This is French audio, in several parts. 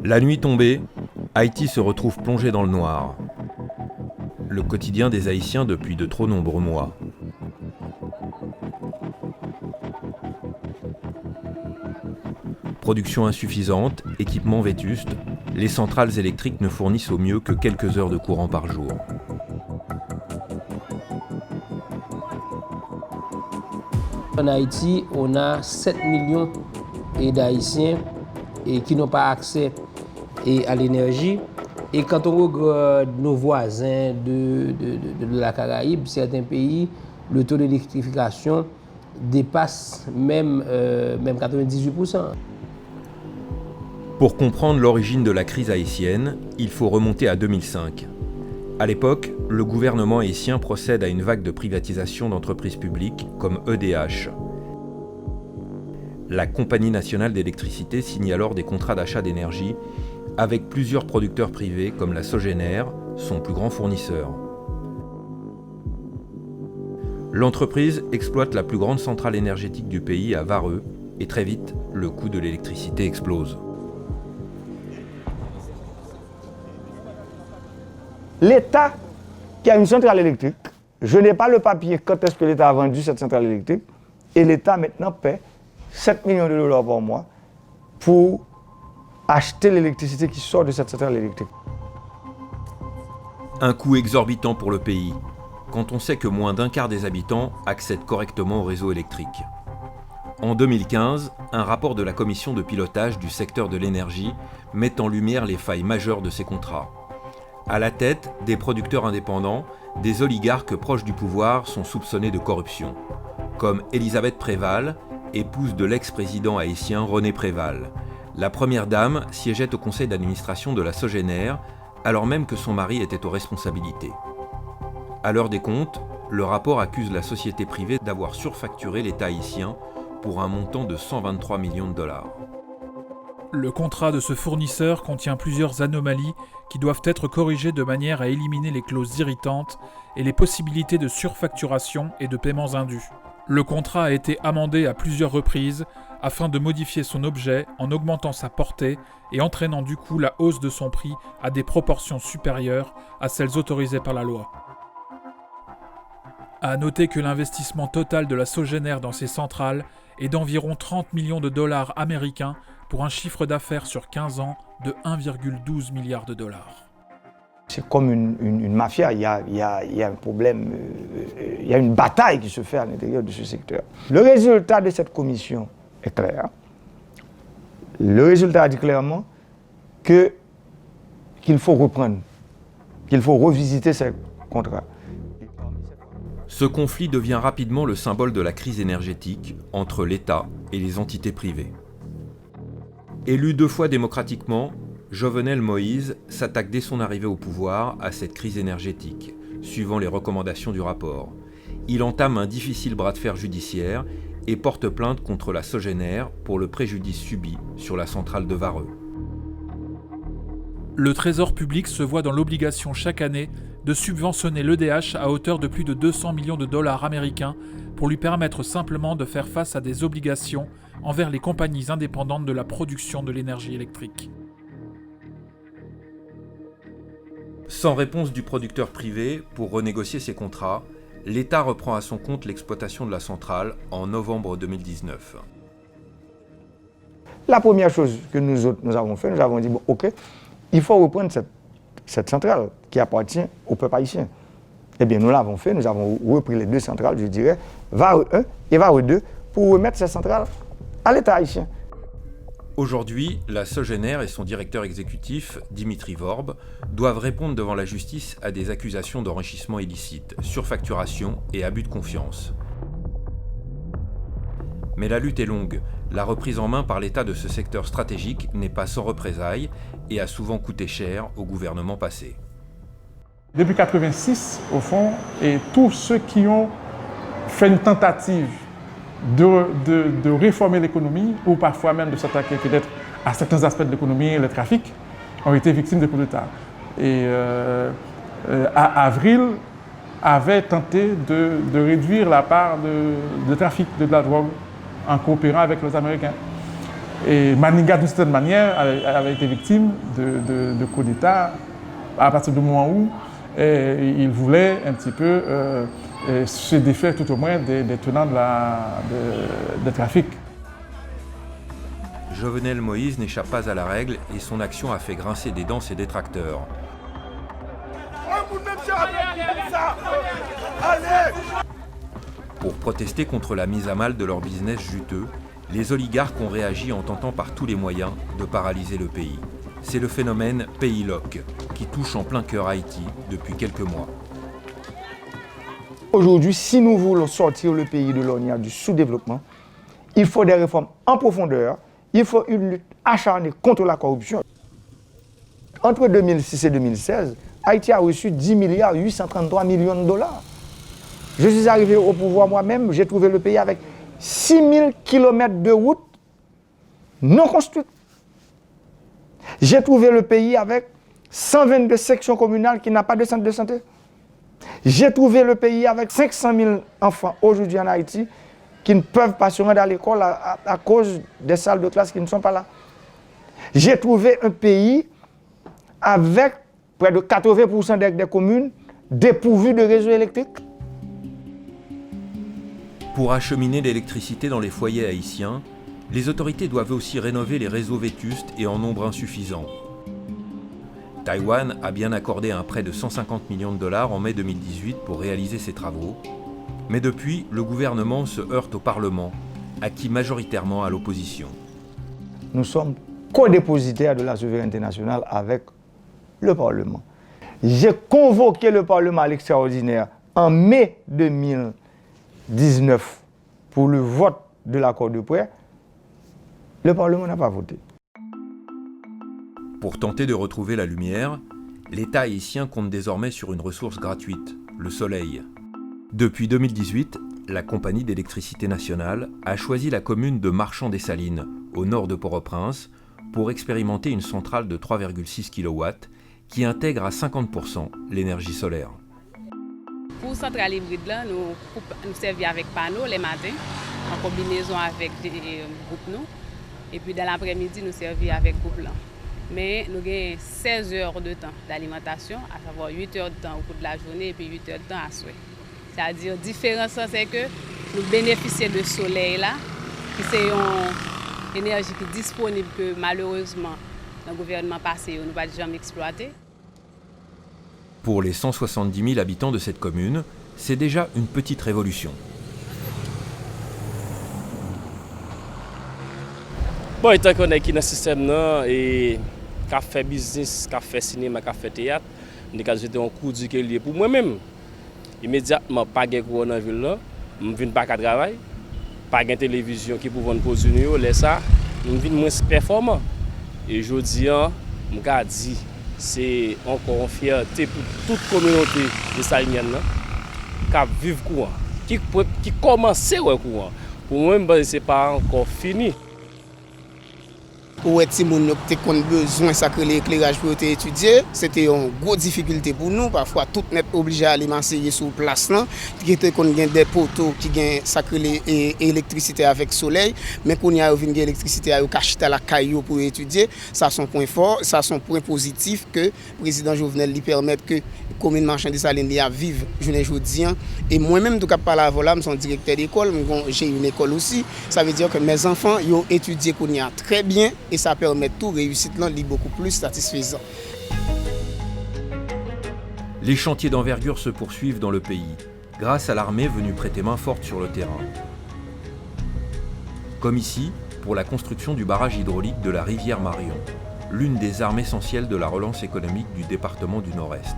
La nuit tombée, Haïti se retrouve plongé dans le noir. Le quotidien des Haïtiens depuis de trop nombreux mois. Production insuffisante, équipement vétuste, les centrales électriques ne fournissent au mieux que quelques heures de courant par jour. En Haïti, on a 7 millions d'Haïtiens qui n'ont pas accès à l'énergie. Et quand on regarde nos voisins de la Caraïbe, certains pays, le taux d'électrification dépasse même 98%. Pour comprendre l'origine de la crise haïtienne, il faut remonter à 2005. À l'époque, le gouvernement haïtien procède à une vague de privatisation d'entreprises publiques comme EDH. La Compagnie nationale d'électricité signe alors des contrats d'achat d'énergie avec plusieurs producteurs privés comme la Sogénère, son plus grand fournisseur. L'entreprise exploite la plus grande centrale énergétique du pays à Vareux et très vite, le coût de l'électricité explose. L'État qui a une centrale électrique, je n'ai pas le papier quand est-ce que l'État a vendu cette centrale électrique, et l'État maintenant paie 7 millions de dollars par mois pour acheter l'électricité qui sort de cette centrale électrique. Un coût exorbitant pour le pays, quand on sait que moins d'un quart des habitants accèdent correctement au réseau électrique. En 2015, un rapport de la commission de pilotage du secteur de l'énergie met en lumière les failles majeures de ces contrats. À la tête, des producteurs indépendants, des oligarques proches du pouvoir sont soupçonnés de corruption, comme Elisabeth Préval, épouse de l'ex-président haïtien René Préval. La première dame siégeait au conseil d'administration de la Sogénère, alors même que son mari était aux responsabilités. À l'heure des comptes, le rapport accuse la société privée d'avoir surfacturé l'État haïtien pour un montant de 123 millions de dollars. Le contrat de ce fournisseur contient plusieurs anomalies qui doivent être corrigées de manière à éliminer les clauses irritantes et les possibilités de surfacturation et de paiements indus. Le contrat a été amendé à plusieurs reprises afin de modifier son objet en augmentant sa portée et entraînant du coup la hausse de son prix à des proportions supérieures à celles autorisées par la loi. À noter que l'investissement total de la Sogénère dans ces centrales est d'environ 30 millions de dollars américains pour un chiffre d'affaires sur 15 ans de 1,12 milliard de dollars. C'est comme une mafia, il y a un problème, il y a une bataille qui se fait à l'intérieur de ce secteur. Le résultat de cette commission est clair. Le résultat dit clairement qu'il faut reprendre, qu'il faut revisiter ces contrats. Ce conflit devient rapidement le symbole de la crise énergétique entre l'État et les entités privées. Élu 2 fois démocratiquement, Jovenel Moïse s'attaque dès son arrivée au pouvoir à cette crise énergétique, suivant les recommandations du rapport. Il entame un difficile bras de fer judiciaire et porte plainte contre la Sogénère pour le préjudice subi sur la centrale de Vareux. Le Trésor public se voit dans l'obligation chaque année de subventionner l'EDH à hauteur de plus de 200 millions de dollars américains pour lui permettre simplement de faire face à des obligations envers les compagnies indépendantes de la production de l'énergie électrique. Sans réponse du producteur privé pour renégocier ses contrats, l'État reprend à son compte l'exploitation de la centrale en novembre 2019. La première chose que nous avons fait, nous avons dit, bon, ok, il faut reprendre cette centrale qui appartient au peuple haïtien. Eh bien, nous l'avons fait, nous avons repris les 2 centrales, je dirais, Vareux 1 et Vareux 2, pour remettre ces centrales à l'État haïtien. Aujourd'hui, la Sogénère et son directeur exécutif, Dimitri Vorbe, doivent répondre devant la justice à des accusations d'enrichissement illicite, surfacturation et abus de confiance. Mais la lutte est longue. La reprise en main par l'État de ce secteur stratégique n'est pas sans représailles et a souvent coûté cher au gouvernement passé. Depuis 1986, au fond, et tous ceux qui ont fait une tentative de réformer l'économie, ou parfois même de s'attaquer peut-être à certains aspects de l'économie, le trafic, ont été victimes de coups d'État. Et à Avril avait tenté de réduire la part de trafic de la drogue en coopérant avec les Américains. Et Maninga, d'une certaine manière, avait été victime de coup d'État à partir du moment où il voulait un petit peu se défaire tout au moins des tenants des trafics. Jovenel Moïse n'échappe pas à la règle et son action a fait grincer des dents ses détracteurs. Pour protester contre la mise à mal de leur business juteux, les oligarques ont réagi en tentant par tous les moyens de paralyser le pays. C'est le phénomène Pays Loc qui touche en plein cœur Haïti depuis quelques mois. Aujourd'hui, si nous voulons sortir le pays de l'ornière du sous-développement, il faut des réformes en profondeur, il faut une lutte acharnée contre la corruption. Entre 2006 et 2016, Haïti a reçu 10 milliards 833 millions de dollars. Je suis arrivé au pouvoir moi-même, j'ai trouvé le pays avec 6000 km de routes non construites. J'ai trouvé le pays avec 122 sections communales qui n'ont pas de centre de santé. J'ai trouvé le pays avec 500 000 enfants aujourd'hui en Haïti qui ne peuvent pas se rendre à l'école à cause des salles de classe qui ne sont pas là. J'ai trouvé un pays avec près de 80% des communes dépourvues de réseau électrique. Pour acheminer l'électricité dans les foyers haïtiens, les autorités doivent aussi rénover les réseaux vétustes et en nombre insuffisant. Taïwan a bien accordé un prêt de 150 millions de dollars en mai 2018 pour réaliser ces travaux, mais depuis, le gouvernement se heurte au Parlement, acquis majoritairement à l'opposition. Nous sommes co-dépositaires de la souveraineté nationale avec le Parlement. J'ai convoqué le Parlement à l'extraordinaire en mai 2019 pour le vote de l'accord de prêt. Le Parlement n'a pas voté. Pour tenter de retrouver la lumière, l'État haïtien compte désormais sur une ressource gratuite, le soleil. Depuis 2018, la compagnie d'électricité nationale a choisi la commune de Marchand-des-Salines, au nord de Port-au-Prince, pour expérimenter une centrale de 3,6 kW qui intègre à 50% l'énergie solaire. Pour centrale hybride, nous servons avec panneaux les matins, en combinaison avec des groupes nous. Et puis dans l'après-midi, nous servons avec groupe là. Mais nous avons 16 heures de temps d'alimentation, à savoir 8 heures de temps au cours de la journée et puis 8 heures de temps à souhait. C'est-à-dire, la différence, c'est que nous bénéficions de soleil là, qui c'est une énergie qui est disponible que malheureusement, dans le gouvernement passé, nous n'avons pas jamais exploité. Pour les 170 000 habitants de cette commune, c'est déjà une petite révolution. Bon, étant qu'on est dans ce système, et qu'a fait business, qu'a fait cinéma, qu'a fait théâtre, nous avons jeté un coup de lié pour moi-même. Immédiatement, pas de courant dans la ville, je ne viens pas à travail, pas de télévision qui pouvait nous poser ça, je viens moins performant. Et je dis, je dis, c'est encore une fierté pour toute communauté de Salinienne qui vit le courant, qui commence le courant. Pour moi, ce n'est pas encore fini. Pour être si moun qui ont besoin de l'éclairage pour étudier, c'était une grosse difficulté pour nous. Parfois, tout n'est pas obligé d'aller m'enseigner sur place. Qui était qu'on a des poteaux qui ont sacré l'électricité avec soleil, mais qu'on y a une électricité à cacher à la caillou pour étudier. Ça son point fort, ça son point positif que le président Jovenel lui permet que la commune Marchand-des-Salines à vivre aujourd'hui. Et moi-même, tout cas par la voilà, je suis directeur d'école, j'ai une école aussi. Ça veut dire que mes enfants ils ont étudié qu'on y a très bien. Et ça permet tout réussite là, beaucoup plus satisfaisant. Les chantiers d'envergure se poursuivent dans le pays, grâce à l'armée venue prêter main forte sur le terrain. Comme ici, pour la construction du barrage hydraulique de la rivière Marion, l'une des armes essentielles de la relance économique du département du Nord-Est.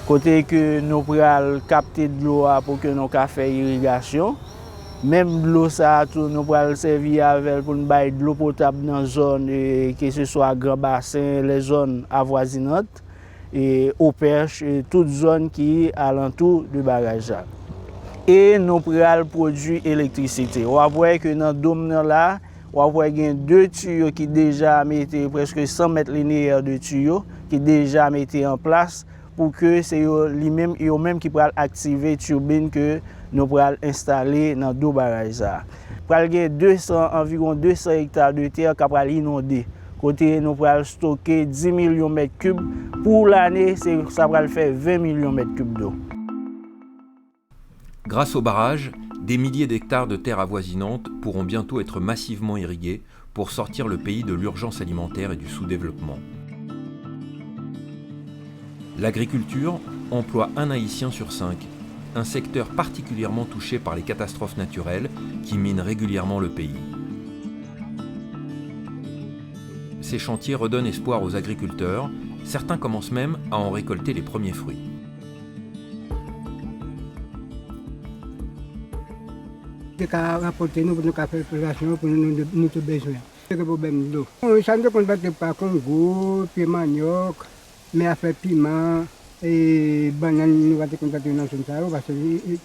Côté que nous pourrons capter de l'eau pour que nous puissions faire irrigation. Même l'eau, nous pourrons servir avec pour nous bailler de l'eau potable dans les zones, que ce soit Grand Bassin, les zones avoisinantes, et aux perches, et toutes les zones qui sont alentour du barrage. Et nous pourrons produire l'électricité. On voit que dans le domaine là, on voit qu'il y a deux tuyaux qui déjà mis presque 100 mètres linéaires de tuyaux qui déjà mis en place pour que c'est eux-mêmes qui pourront activer les turbines que nous pourrons installer dans deux barrages. pral gen environ 200 hectares de terre qui pral inonder. Côté nous pral stocker 10 millions de mètres cubes. Pour l'année, ça pral faire 20 millions de mètres cubes d'eau. Grâce au barrage, des milliers d'hectares de terres avoisinantes pourront bientôt être massivement irrigués pour sortir le pays de l'urgence alimentaire et du sous-développement. L'agriculture emploie un Haïtien sur 5, un secteur particulièrement touché par les catastrophes naturelles qui minent régulièrement le pays. Ces chantiers redonnent espoir aux agriculteurs, certains commencent même à en récolter les premiers fruits. De rapporter nous pour nous faire préparation pour nous besoin. C'est le problème de l'eau. Ça ne compte pas Congo, puis manioc, mais à faire piment et banane nous va te contacter dans ce cas parce que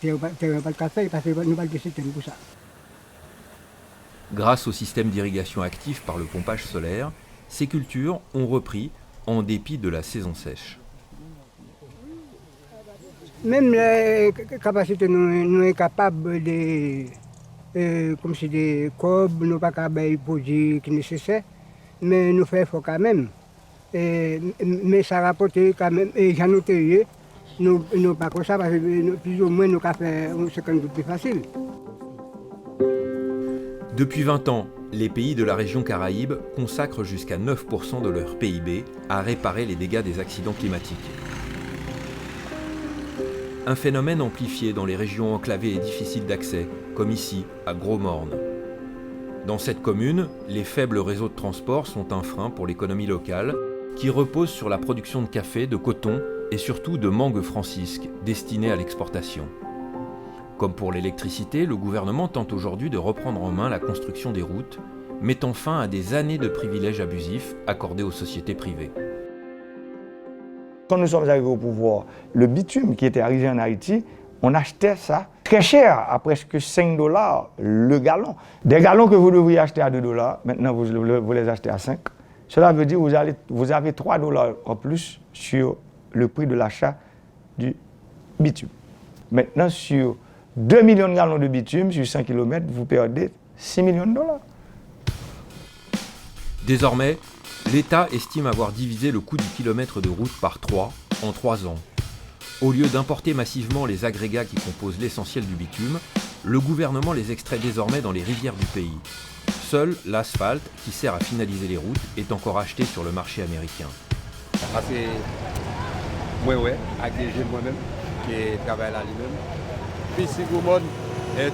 tu n'as pas de café parce que nous pas de système pour ça. Grâce au système d'irrigation actif par le pompage solaire, ces cultures ont repris en dépit de la saison sèche. Même les capacités, nous sommes capables de, comme si des cobs, nous pas capables de produire qui est nécessaire, mais nous faisons quand même. Mais ça rapporte quand même, et j'en ai nous pas comme ça, parce que plus ou moins nous avons fait ce qu'on plus facile. Depuis 20 ans, les pays de la région Caraïbe consacrent jusqu'à 9% de leur PIB à réparer les dégâts des accidents climatiques. Un phénomène amplifié dans les régions enclavées et difficiles d'accès, comme ici, à Gros-Morne. Dans cette commune, les faibles réseaux de transport sont un frein pour l'économie locale, qui repose sur la production de café, de coton et surtout de mangue francisque, destinée à l'exportation. Comme pour l'électricité, le gouvernement tente aujourd'hui de reprendre en main la construction des routes, mettant fin à des années de privilèges abusifs accordés aux sociétés privées. Quand nous sommes arrivés au pouvoir, le bitume qui était arrivé en Haïti, on achetait ça très cher, à presque $5 le gallon. Des gallons que vous devriez acheter à $2, maintenant vous les achetez à 5. Cela veut dire que vous avez $3 en plus sur le prix de l'achat du bitume. Maintenant, sur 2 millions de gallons de bitume, sur 100 km, vous perdez $6 millions. Désormais, l'État estime avoir divisé le coût du kilomètre de route par 3 en 3 ans. Au lieu d'importer massivement les agrégats qui composent l'essentiel du bitume, le gouvernement les extrait désormais dans les rivières du pays. Seul l'asphalte, qui sert à finaliser les routes, est encore acheté sur le marché américain. Parce que moi, avec des jeunes moi-même, qui travaillent là lui-même. Puis si Goumon,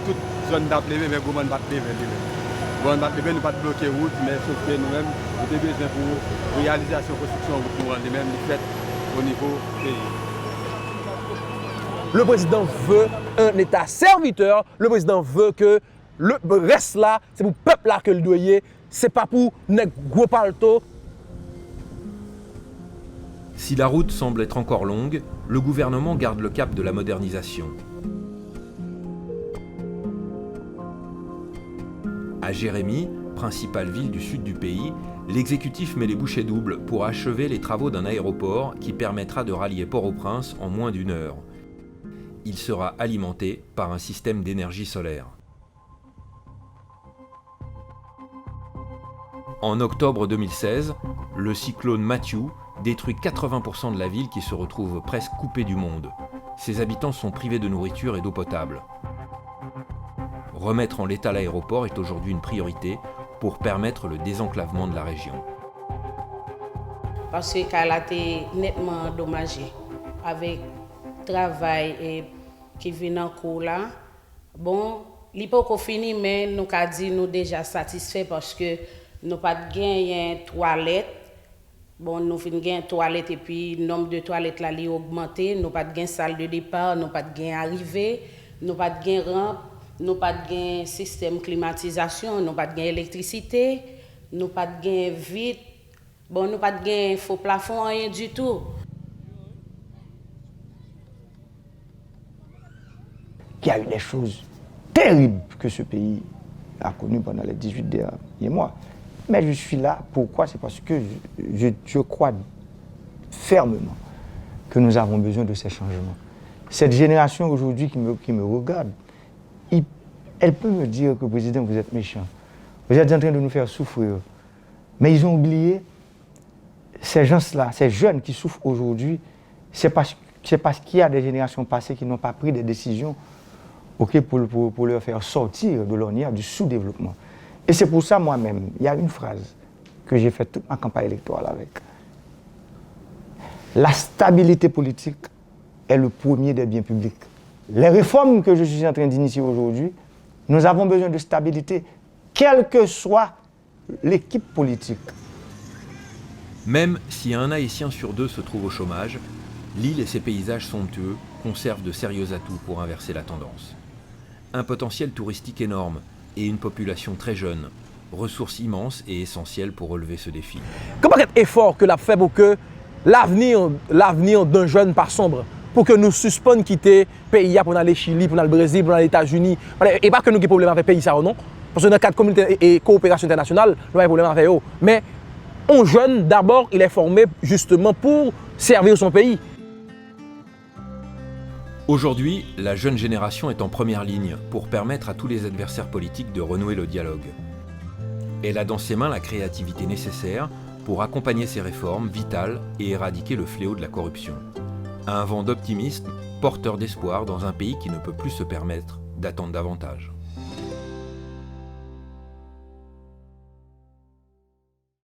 toute zone d'appelé, mais Goumon va te lever lui-même. Goumon va te lever, nous pas bloquer route, mais sauf que nous-mêmes, nous avons besoin pour réalisation de construction pour nous même fait au niveau pays. Le président veut un État serviteur, le président veut que le reste là, c'est pour le peuple là que le doyer, c'est pas pour nèg gros palto. Si la route semble être encore longue, le gouvernement garde le cap de la modernisation. À Jérémy, principale ville du sud du pays, l'exécutif met les bouchées doubles pour achever les travaux d'un aéroport qui permettra de rallier Port-au-Prince en moins d'1 heure. Il sera alimenté par un système d'énergie solaire. En octobre 2016, le cyclone Matthew détruit 80% de la ville qui se retrouve presque coupée du monde. Ses habitants sont privés de nourriture et d'eau potable. Remettre en l'état l'aéroport est aujourd'hui une priorité pour permettre le désenclavement de la région. Parce qu'elle a été nettement endommagée avec le travail qui vient en cours là. Bon, il n'est pas encore fini, mais nous avons dit nous déjà satisfaits parce que nous n'avons pas gagné une toilette. Bon, nous avons gagné une toilette et puis le nombre de toilettes là, a augmenté. Nous n'avons pas de salle de départ, nous n'avons pas de arrivée, nous n'avons pas de rampe. Nous n'avons pas de système de climatisation, nous n'avons pas d'électricité, nous n'avons pas de vide, bon, nous n'avons pas de faux plafond, rien du tout. Il y a eu des choses terribles que ce pays a connues pendant les 18 derniers mois. Mais je suis là, pourquoi? C'est parce que je crois fermement que nous avons besoin de ces changements. Cette génération aujourd'hui qui me regarde, Elle peut me dire que, président, vous êtes méchant. Vous êtes en train de nous faire souffrir. Mais ils ont oublié, ces gens-là, ces jeunes qui souffrent aujourd'hui, c'est parce qu'il y a des générations passées qui n'ont pas pris des décisions pour leur faire sortir de l'ornière du sous-développement. Et c'est pour ça, moi-même, il y a une phrase que j'ai faite toute ma campagne électorale avec. La stabilité politique est le premier des biens publics. Les réformes que je suis en train d'initier aujourd'hui, nous avons besoin de stabilité, quelle que soit l'équipe politique. Même si un Haïtien sur deux se trouve au chômage, l'île et ses paysages somptueux conservent de sérieux atouts pour inverser la tendance. Un potentiel touristique énorme et une population très jeune, ressources immenses et essentielles pour relever ce défi. Comment est effort que l'a fait pour que l'avenir d'un jeune pas sombre, pour que nous suspendions quitter le pays pour aller au Chili, pour aller au Brésil, pour aller aux États-Unis, et pas que nous avons des problèmes avec le pays, ça non. Parce que dans le cadre de communauté et coopération internationale, nous avons des problèmes avec eux. Mais un jeune, d'abord, il est formé justement pour servir son pays. Aujourd'hui, la jeune génération est en première ligne pour permettre à tous les adversaires politiques de renouer le dialogue. Elle a dans ses mains la créativité nécessaire pour accompagner ces réformes vitales et éradiquer le fléau de la corruption. Un vent d'optimisme, porteur d'espoir dans un pays qui ne peut plus se permettre d'attendre davantage.